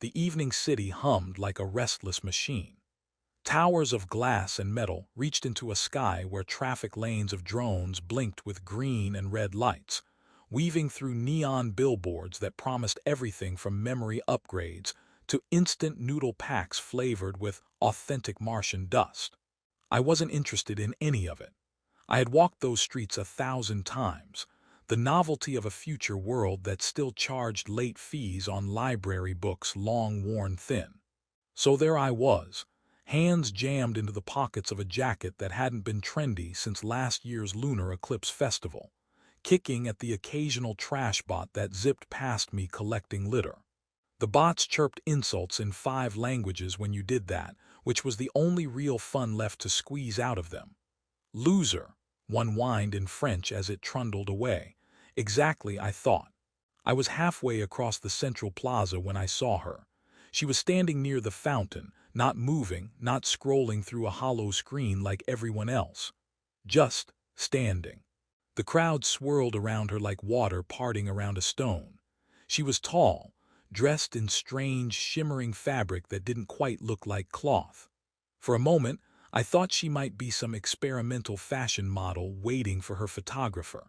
The evening city hummed like a restless machine. Towers of glass and metal reached into a sky where traffic lanes of drones blinked with green and red lights, weaving through neon billboards that promised everything from memory upgrades to instant noodle packs flavored with authentic Martian dust. I wasn't interested in any of it. I had walked those streets 1,000 times, the novelty of a future world that still charged late fees on library books long worn thin. So there I was, hands jammed into the pockets of a jacket that hadn't been trendy since last year's lunar eclipse festival, kicking at the occasional trash bot that zipped past me collecting litter. The bots chirped insults in 5 languages when you did that, which was the only real fun left to squeeze out of them. Loser, one whined in French as it trundled away. Exactly, I thought. I was halfway across the central plaza when I saw her. She was standing near the fountain, not moving, not scrolling through a hollow screen like everyone else. Just standing. The crowd swirled around her like water parting around a stone. She was tall, dressed in strange, shimmering fabric that didn't quite look like cloth. For a moment, I thought she might be some experimental fashion model waiting for her photographer.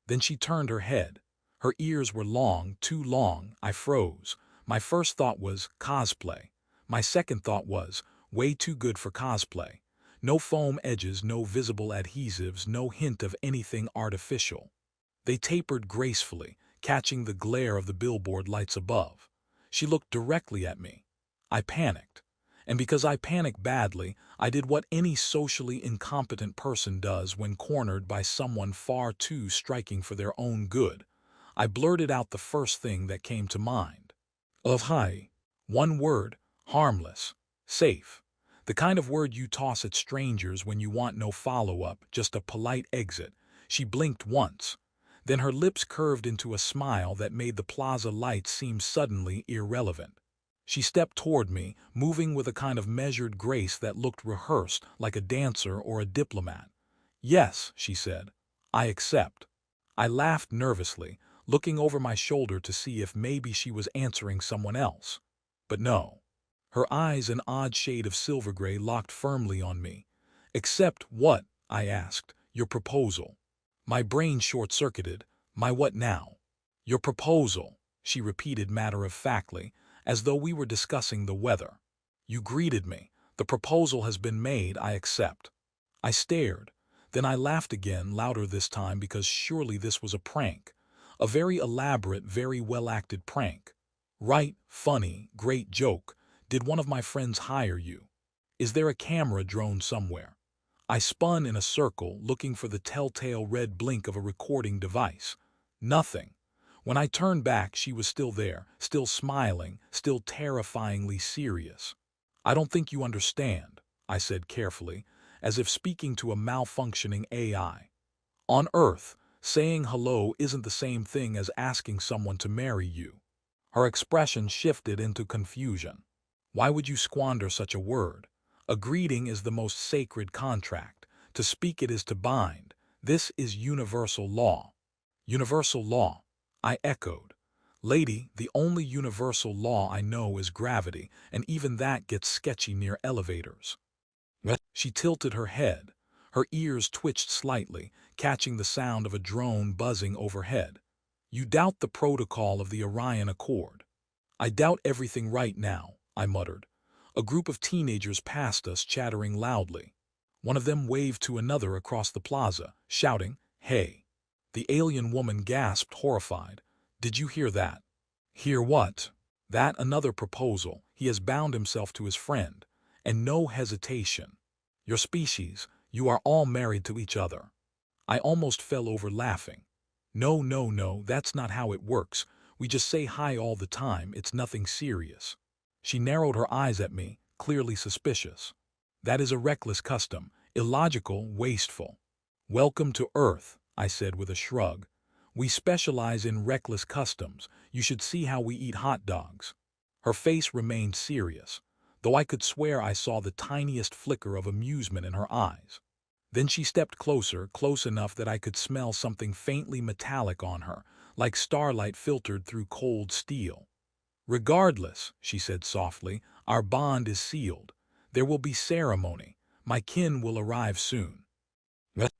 Then she turned her head. Her ears were long, too long. I froze. My first thought was cosplay. My second thought was way too good for cosplay. No foam edges, no visible adhesives, no hint of anything artificial. They tapered gracefully, catching the glare of the billboard lights above. She looked directly at me. I panicked. And because I panicked badly, I did what any socially incompetent person does when cornered by someone far too striking for their own good. I blurted out the first thing that came to mind. Hi. One word, harmless, safe. The kind of word you toss at strangers when you want no follow-up, just a polite exit. She blinked once. Then her lips curved into a smile that made the plaza lights seem suddenly irrelevant. She stepped toward me, moving with a kind of measured grace that looked rehearsed, like a dancer or a diplomat. Yes, she said. I accept. I laughed nervously, looking over my shoulder to see if maybe she was answering someone else. But no. Her eyes, an odd shade of silver gray, locked firmly on me. Accept what? I asked. Your proposal. My brain short-circuited. My what now? Your proposal, she repeated matter-of-factly, as though we were discussing the weather. You greeted me. The proposal has been made, I accept. I stared. Then I laughed again, louder this time because surely this was a prank. A very elaborate, very well-acted prank. Right, funny, great joke. Did one of my friends hire you? Is there a camera drone somewhere? I spun in a circle, looking for the telltale red blink of a recording device. Nothing. When I turned back, she was still there, still smiling, still terrifyingly serious. I don't think you understand, I said carefully, as if speaking to a malfunctioning AI. On Earth, saying hello isn't the same thing as asking someone to marry you. Her expression shifted into confusion. Why would you squander such a word? A greeting is the most sacred contract. To speak it is to bind. This is universal law. Universal law, I echoed. Lady, the only universal law I know is gravity, and even that gets sketchy near elevators. She tilted her head. Her ears twitched slightly, catching the sound of a drone buzzing overhead. You doubt the protocol of the Orion Accord. I doubt everything right now, I muttered. A group of teenagers passed us, chattering loudly. One of them waved to another across the plaza, shouting, "Hey!" The alien woman gasped, horrified. Did you hear that? Hear what? That another proposal. He has bound himself to his friend. And no hesitation. Your species, you are all married to each other. I almost fell over laughing. No, no, no, that's not how it works. We just say hi all the time, it's nothing serious. She narrowed her eyes at me, clearly suspicious. That is a reckless custom, illogical, wasteful. Welcome to Earth, I said with a shrug. We specialize in reckless customs. You should see how we eat hot dogs. Her face remained serious, though I could swear I saw the tiniest flicker of amusement in her eyes. Then she stepped closer, close enough that I could smell something faintly metallic on her, like starlight filtered through cold steel. Regardless, she said softly, our bond is sealed. There will be ceremony. My kin will arrive soon.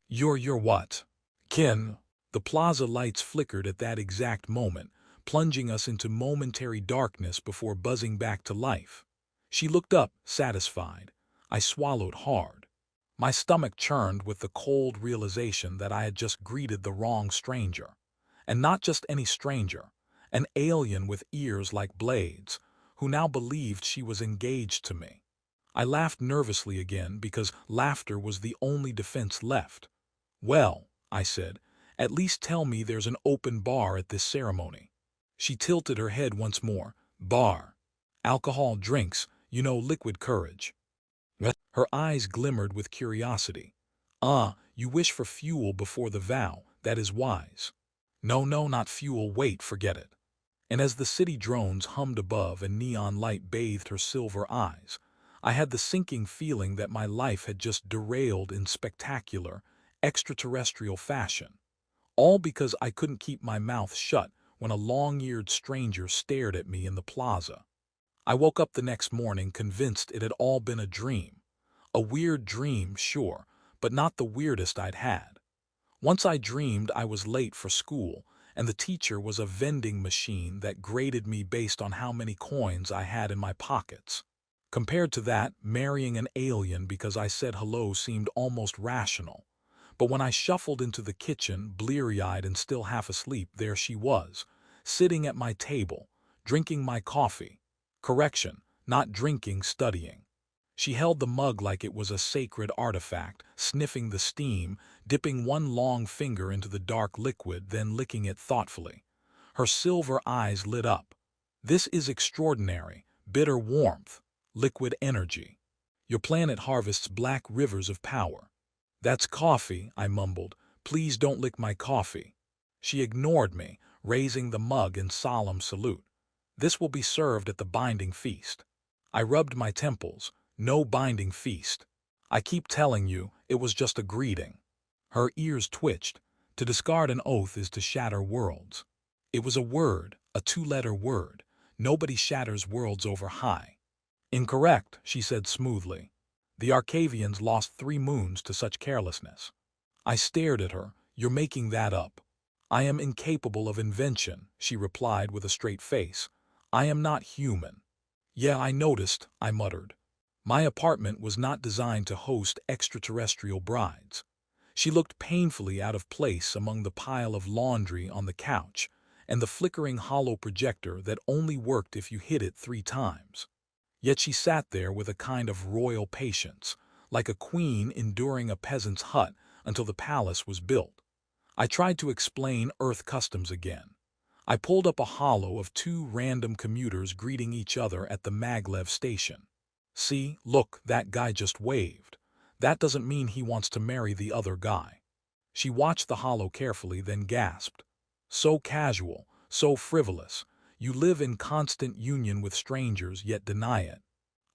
Your what? Kin? The plaza lights flickered at that exact moment, plunging us into momentary darkness before buzzing back to life. She looked up, satisfied. I swallowed hard. My stomach churned with the cold realization that I had just greeted the wrong stranger. And not just any stranger, an alien with ears like blades, who now believed she was engaged to me. I laughed nervously again because laughter was the only defense left. Well, I said, at least tell me there's an open bar at this ceremony. She tilted her head once more. Bar. Alcohol, drinks, liquid courage. Her eyes glimmered with curiosity. Ah, you wish for fuel before the vow, that is wise. No, not fuel, wait, forget it. And as the city drones hummed above and neon light bathed her silver eyes, I had the sinking feeling that my life had just derailed in spectacular, extraterrestrial fashion. All because I couldn't keep my mouth shut when a long-eared stranger stared at me in the plaza. I woke up the next morning convinced it had all been a dream. A weird dream, sure, but not the weirdest I'd had. Once I dreamed I was late for school, and the teacher was a vending machine that graded me based on how many coins I had in my pockets. Compared to that, marrying an alien because I said hello seemed almost rational. But when I shuffled into the kitchen, bleary-eyed and still half asleep, there she was, sitting at my table, drinking my coffee. Correction, not drinking, studying. She held the mug like it was a sacred artifact, sniffing the steam, dipping one long finger into the dark liquid, then licking it thoughtfully. Her silver eyes lit up. This is extraordinary, bitter warmth, liquid energy. Your planet harvests black rivers of power. That's coffee, I mumbled. Please don't lick my coffee. She ignored me, raising the mug in solemn salute. This will be served at the binding feast. I rubbed my temples. No binding feast. I keep telling you, it was just a greeting. Her ears twitched. To discard an oath is to shatter worlds. It was a word, a two-letter word. Nobody shatters worlds over high. Incorrect, she said smoothly. The Arcavians lost 3 moons to such carelessness. I stared at her. You're making that up. I am incapable of invention, she replied with a straight face. I am not human. Yeah, I noticed, I muttered. My apartment was not designed to host extraterrestrial brides. She looked painfully out of place among the pile of laundry on the couch and the flickering hollow projector that only worked if you hit it 3 times. Yet she sat there with a kind of royal patience, like a queen enduring a peasant's hut until the palace was built. I tried to explain Earth customs again. I pulled up a hollow of 2 random commuters greeting each other at the maglev station. See, look, that guy just waved. That doesn't mean he wants to marry the other guy. She watched the hollow carefully, then gasped. So casual, so frivolous. You live in constant union with strangers, yet deny it.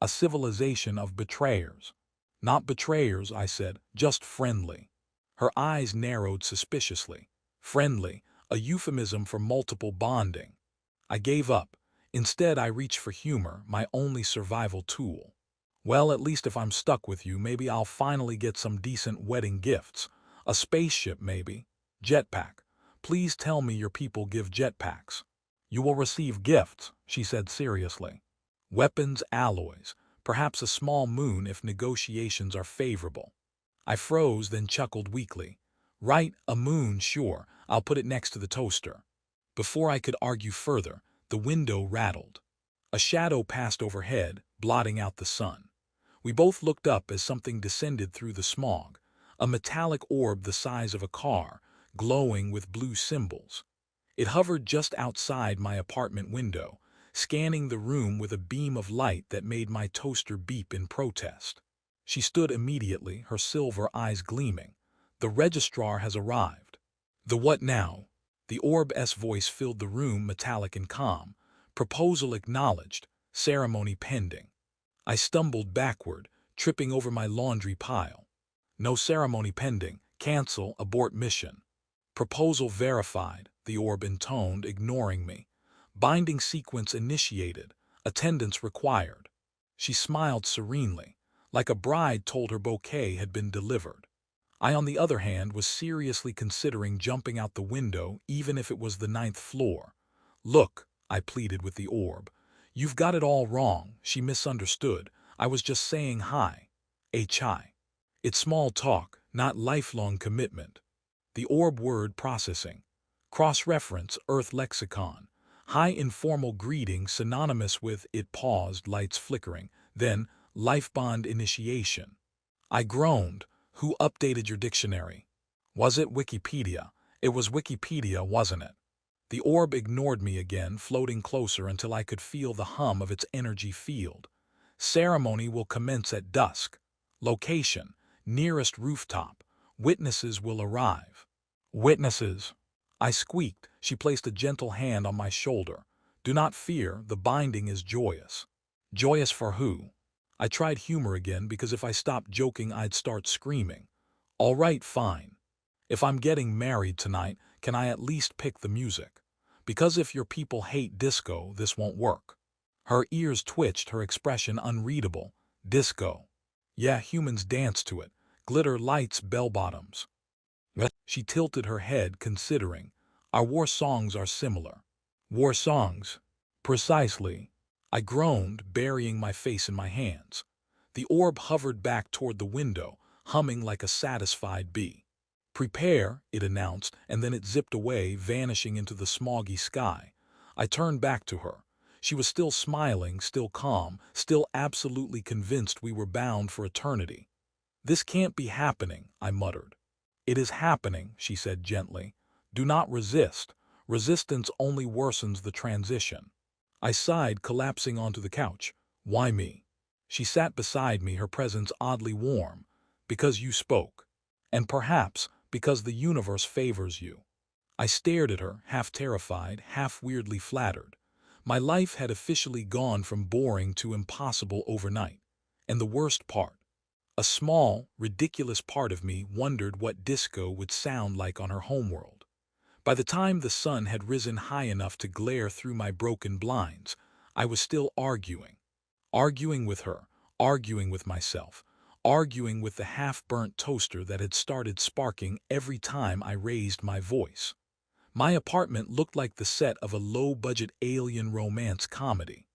A civilization of betrayers. Not betrayers, I said, just friendly. Her eyes narrowed suspiciously. Friendly, a euphemism for multiple bonding. I gave up. Instead, I reached for humor, my only survival tool. Well, at least if I'm stuck with you, maybe I'll finally get some decent wedding gifts. A spaceship, maybe. Jetpack. Please tell me your people give jetpacks. You will receive gifts, she said seriously. Weapons, alloys, perhaps a small moon if negotiations are favorable. I froze, then chuckled weakly. Right, a moon, sure, I'll put it next to the toaster. Before I could argue further, the window rattled. A shadow passed overhead, blotting out the sun. We both looked up as something descended through the smog, a metallic orb the size of a car, glowing with blue symbols. It hovered just outside my apartment window, scanning the room with a beam of light that made my toaster beep in protest. She stood immediately, her silver eyes gleaming. The registrar has arrived. The what now? The orb's voice filled the room, metallic and calm. Proposal acknowledged, ceremony pending. I stumbled backward, tripping over my laundry pile. No ceremony pending, cancel, abort mission. Proposal verified, the orb intoned, ignoring me. Binding sequence initiated. Attendance required. She smiled serenely, like a bride told her bouquet had been delivered. I, on the other hand, was seriously considering jumping out the window even if it was the 9th floor. "Look," I pleaded with the orb. "You've got it all wrong." She misunderstood. "I was just saying hi. HI. It's small talk, not lifelong commitment." The orb word processing. Cross-reference Earth lexicon. High informal greeting synonymous with it paused, lights flickering. Then, life bond initiation. I groaned. "Who updated your dictionary?" "Was it Wikipedia?" "It was Wikipedia, wasn't it?" The orb ignored me again, floating closer until I could feel the hum of its energy field. "Ceremony will commence at dusk. Location: nearest rooftop. Witnesses will arrive." "Witnesses?" I squeaked. She placed a gentle hand on my shoulder. "Do not fear, the binding is joyous." "Joyous for who?" I tried humor again because if I stopped joking I'd start screaming. "All right, fine. If I'm getting married tonight, can I at least pick the music? Because if your people hate disco, this won't work." Her ears twitched, her expression unreadable. "Disco? Yeah, humans dance to it. Glitter lights, bell-bottoms." She tilted her head, considering. "Our war songs are similar." "War songs?" "Precisely." I groaned, burying my face in my hands. The orb hovered back toward the window, humming like a satisfied bee. "Prepare," it announced, and then it zipped away, vanishing into the smoggy sky. I turned back to her. She was still smiling, still calm, still absolutely convinced we were bound for eternity. "This can't be happening," I muttered. "It is happening," she said gently. "Do not resist. Resistance only worsens the transition." I sighed, collapsing onto the couch. "Why me?" She sat beside me, her presence oddly warm. "Because you spoke. And perhaps because the universe favors you." I stared at her, half terrified, half weirdly flattered. My life had officially gone from boring to impossible overnight. And the worst part, a small, ridiculous part of me wondered what disco would sound like on her homeworld. By the time the sun had risen high enough to glare through my broken blinds, I was still arguing. Arguing with her, arguing with myself, arguing with the half-burnt toaster that had started sparking every time I raised my voice. My apartment looked like the set of a low-budget alien romance comedy.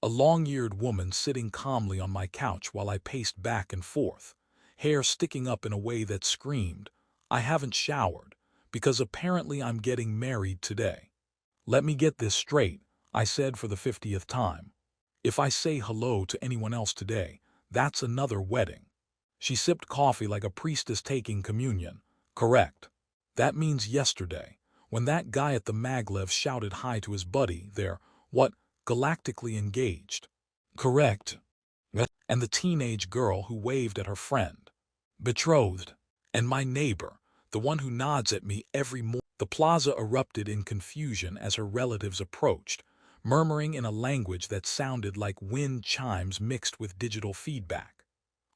A long-eared woman sitting calmly on my couch while I paced back and forth, hair sticking up in a way that screamed, "I haven't showered, because apparently I'm getting married today." "Let me get this straight," I said for the 50th time. "If I say hello to anyone else today, that's another wedding." She sipped coffee like a priestess taking communion. "Correct. That means yesterday, when that guy at the maglev shouted hi to his buddy, they're, what, galactically engaged." "Correct." "And the teenage girl who waved at her friend. Betrothed. And my neighbor, the one who nods at me every morning." The plaza erupted in confusion as her relatives approached, murmuring in a language that sounded like wind chimes mixed with digital feedback.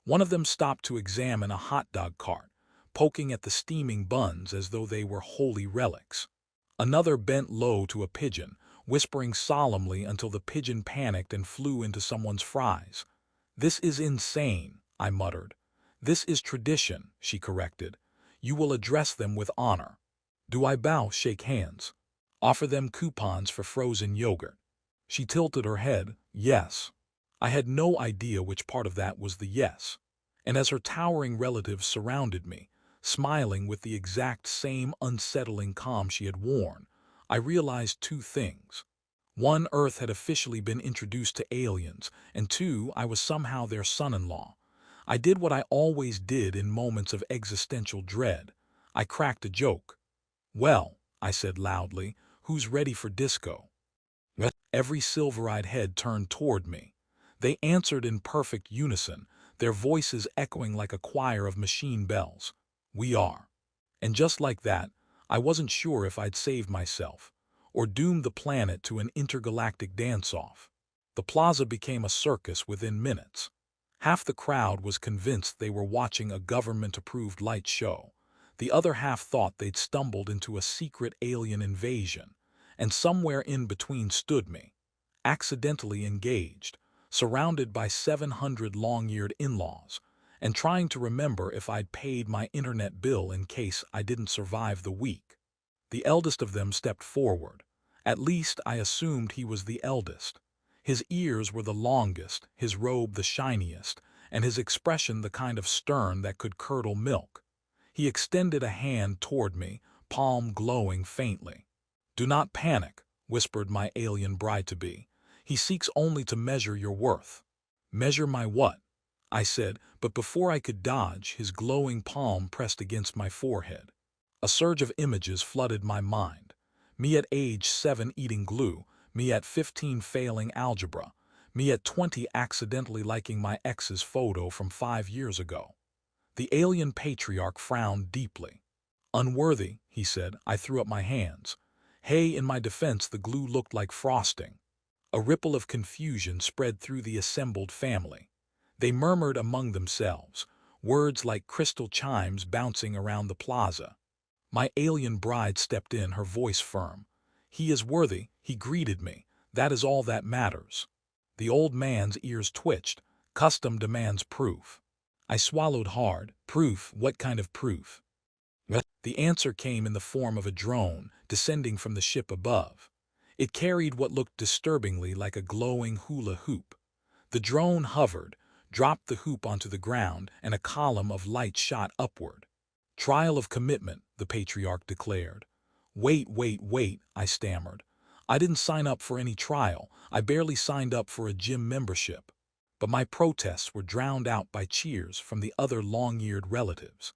One of them stopped to examine a hot dog cart, poking at the steaming buns as though they were holy relics. Another bent low to a pigeon, whispering solemnly until the pigeon panicked and flew into someone's fries. "This is insane," I muttered. "This is tradition," she corrected. "You will address them with honor." "Do I bow, shake hands? Offer them coupons for frozen yogurt?" She tilted her head. "Yes." I had no idea which part of that was the yes. And as her towering relatives surrounded me, smiling with the exact same unsettling calm she had worn, I realized two things. One, Earth had officially been introduced to aliens, and two, I was somehow their son-in-law. I did what I always did in moments of existential dread. I cracked a joke. "Well," I said loudly, "who's ready for disco?" Every silver-eyed head turned toward me. They answered in perfect unison, their voices echoing like a choir of machine bells. "We are." And just like that, I wasn't sure if I'd saved myself, or doomed the planet to an intergalactic dance-off. The plaza became a circus within minutes. Half the crowd was convinced they were watching a government-approved light show. The other half thought they'd stumbled into a secret alien invasion. and somewhere in between stood me, accidentally engaged, surrounded by 700 long-eared in-laws, and trying to remember if I'd paid my internet bill in case I didn't survive the week. The eldest of them stepped forward. At least I assumed he was the eldest. His ears were the longest, his robe the shiniest, and his expression the kind of stern that could curdle milk. He extended a hand toward me, palm glowing faintly. "Do not panic," whispered my alien bride-to-be. "He seeks only to measure your worth." "Measure my what?" I said, but before I could dodge, his glowing palm pressed against my forehead. A surge of images flooded my mind. Me at age 7 eating glue, me at 15 failing algebra, me at 20 accidentally liking my ex's photo from 5 years ago. The alien patriarch frowned deeply. "Unworthy," he said. I threw up my hands. Hey, in my defense, the glue looked like frosting. A ripple of confusion spread through the assembled family. They murmured among themselves, words like crystal chimes bouncing around the plaza. My alien bride stepped in, her voice firm. "He is worthy," he greeted me. "That is all that matters." The old man's ears twitched. "Custom demands proof." I swallowed hard. "Proof? What kind of proof?" The answer came in the form of a drone descending from the ship above. It carried what looked disturbingly like a glowing hula hoop. The drone hovered, dropped the hoop onto the ground, and a column of light shot upward. "Trial of commitment," the patriarch declared. Wait, I stammered. "I didn't sign up for any trial. I barely signed up for a gym membership." But my protests were drowned out by cheers from the other long-eared relatives.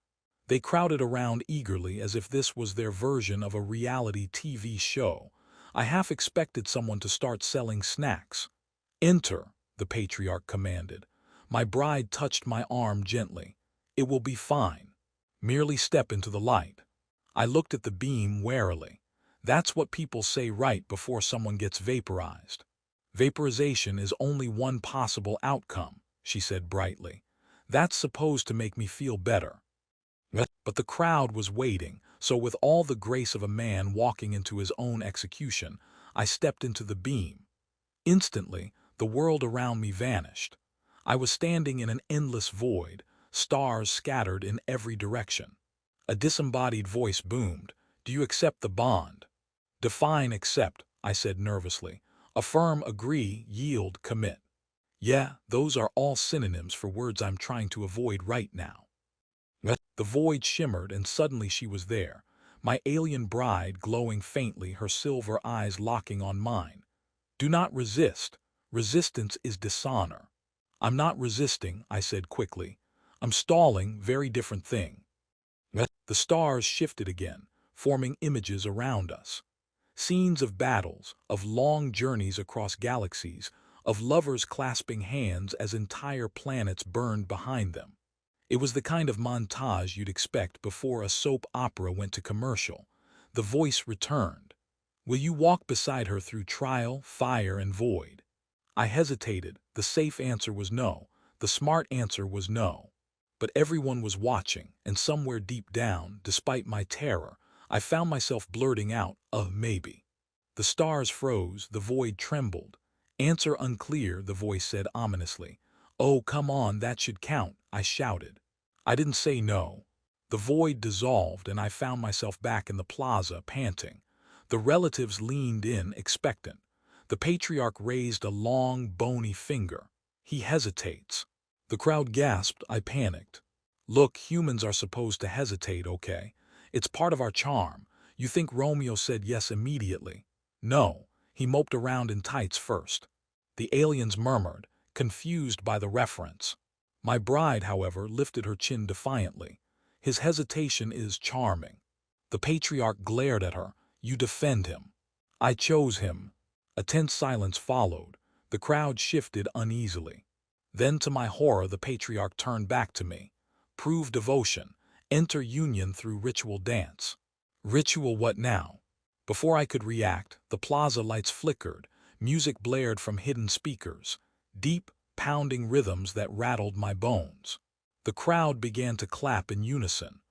They crowded around eagerly as if this was their version of a reality TV show. I half expected someone to start selling snacks. "Enter," the patriarch commanded. My bride touched my arm gently. "It will be fine. Merely step into the light." I looked at the beam warily. "That's what people say right before someone gets vaporized." "Vaporization is only one possible outcome," she said brightly. "That's supposed to make me feel better." But the crowd was waiting, so with all the grace of a man walking into his own execution, I stepped into the beam. Instantly, the world around me vanished. I was standing in an endless void, stars scattered in every direction. A disembodied voice boomed, "Do you accept the bond?" "Define accept," I said nervously. "Affirm, agree, yield, commit." Yeah, those are all synonyms for words I'm trying to avoid right now. The void shimmered, and suddenly she was there, my alien bride glowing faintly, her silver eyes locking on mine. "Do not resist. Resistance is dishonor." "I'm not resisting," I said quickly. "I'm stalling, very different thing." The stars shifted again, forming images around us. Scenes of battles, of long journeys across galaxies, of lovers clasping hands as entire planets burned behind them. It was the kind of montage you'd expect before a soap opera went to commercial. The voice returned. "Will you walk beside her through trial, fire, and void?" I hesitated. The safe answer was no. The smart answer was no. But everyone was watching, and somewhere deep down, despite my terror, I found myself blurting out, maybe." The stars froze, the void trembled. "Answer unclear," the voice said ominously. "Oh, come on, that should count," I shouted. I didn't say no. The void dissolved, and I found myself back in the plaza, panting. The relatives leaned in, expectant. The patriarch raised a long, bony finger. "He hesitates." The crowd gasped. I panicked. "Look, humans are supposed to hesitate, okay? It's part of our charm. You think Romeo said yes immediately?" "No, he moped around in tights first." The aliens murmured, confused by the reference. My bride, however, lifted her chin defiantly. "His hesitation is charming." The patriarch glared at her. "You defend him." "I chose him." A tense silence followed. The crowd shifted uneasily. Then, to my horror, the patriarch turned back to me. "Prove devotion. Enter union through ritual dance." "Ritual what now?" Before I could react, the plaza lights flickered. Music blared from hidden speakers. Deep, pounding rhythms that rattled my bones. The crowd began to clap in unison.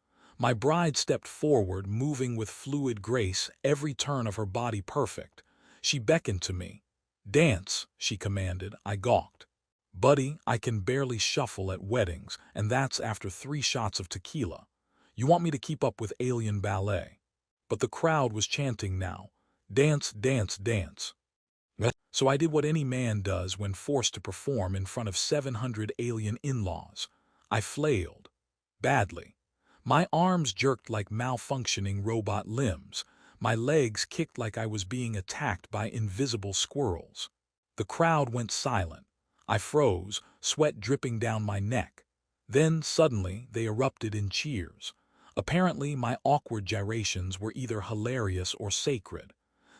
My bride stepped forward, moving with fluid grace, every turn of her body perfect. She beckoned to me. "Dance," she commanded. I gawked. "Buddy, I can barely shuffle at weddings, and that's after 3 shots of tequila. You want me to keep up with alien ballet?" But the crowd was chanting now. "Dance, dance, dance." So I did what any man does when forced to perform in front of 700 alien in-laws. I flailed. Badly. My arms jerked like malfunctioning robot limbs. My legs kicked like I was being attacked by invisible squirrels. The crowd went silent. I froze, sweat dripping down my neck. Then, suddenly, they erupted in cheers. Apparently, my awkward gyrations were either hilarious or sacred.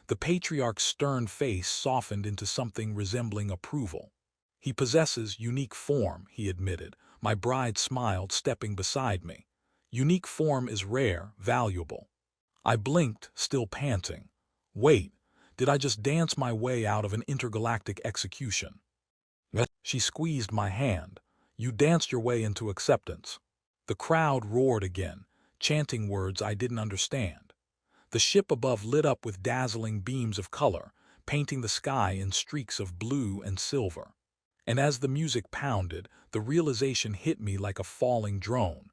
The patriarch's stern face softened into something resembling approval. "He possesses unique form," he admitted. My bride smiled, stepping beside me. "Unique form is rare, valuable." I blinked, still panting. Wait, did I just dance my way out of an intergalactic execution? She squeezed my hand. "You danced your way into acceptance." The crowd roared again, chanting words I didn't understand. The ship above lit up with dazzling beams of color, painting the sky in streaks of blue and silver. And as the music pounded, the realization hit me like a falling drone.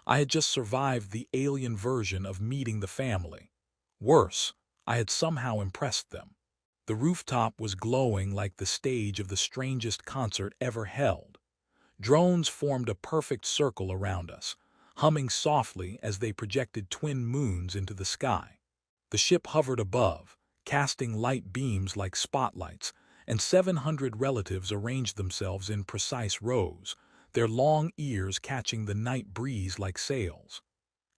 I had just survived the alien version of meeting the family. Worse, I had somehow impressed them. The rooftop was glowing like the stage of the strangest concert ever held. Drones formed a perfect circle around us, humming softly as they projected twin moons into the sky. The ship hovered above, casting light beams like spotlights, and 700 relatives arranged themselves in precise rows, their long ears catching the night breeze like sails.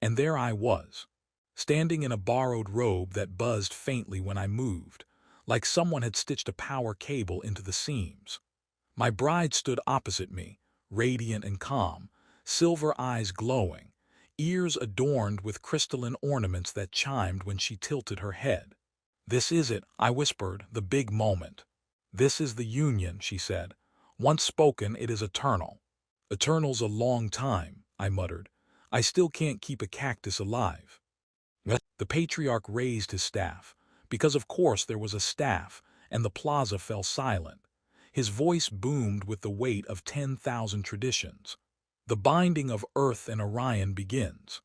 And there I was, standing in a borrowed robe that buzzed faintly when I moved, like someone had stitched a power cable into the seams. My bride stood opposite me, radiant and calm, silver eyes glowing, ears adorned with crystalline ornaments that chimed when she tilted her head. "This is it," I whispered, "the big moment." "This is the union," she said. "Once spoken, it is eternal." "Eternal's a long time," I muttered. "I still can't keep a cactus alive." The patriarch raised his staff, because of course there was a staff, and the plaza fell silent. His voice boomed with the weight of 10,000 traditions. "The binding of Earth and Orion begins."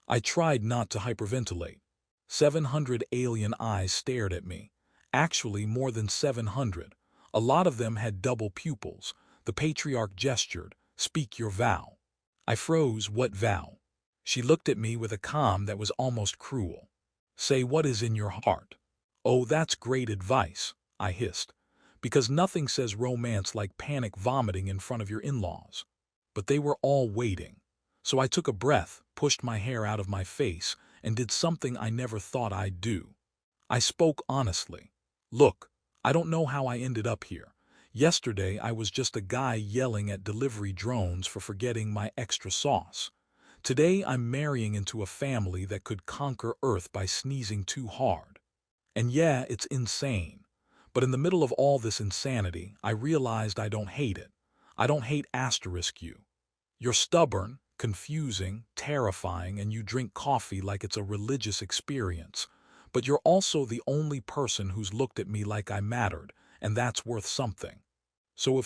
I tried not to hyperventilate. 700 alien eyes stared at me. Actually, more than 700. A lot of them had double pupils. The patriarch gestured, "Speak your vow." I froze. "What vow?" She looked at me with a calm that was almost cruel. "Say what is in your heart." "Oh, that's great advice," I hissed, "because nothing says romance like panic vomiting in front of your in-laws." But they were all waiting. So I took a breath, pushed my hair out of my face, and did something I never thought I'd do. I spoke honestly. "Look, I don't know how I ended up here. Yesterday I was just a guy yelling at delivery drones for forgetting my extra sauce. Today I'm marrying into a family that could conquer Earth by sneezing too hard. And yeah, it's insane. But in the middle of all this insanity, I realized I don't hate it. I don't hate *you. You're stubborn, confusing, terrifying, and you drink coffee like it's a religious experience. But you're also the only person who's looked at me like I mattered, and that's worth something. So if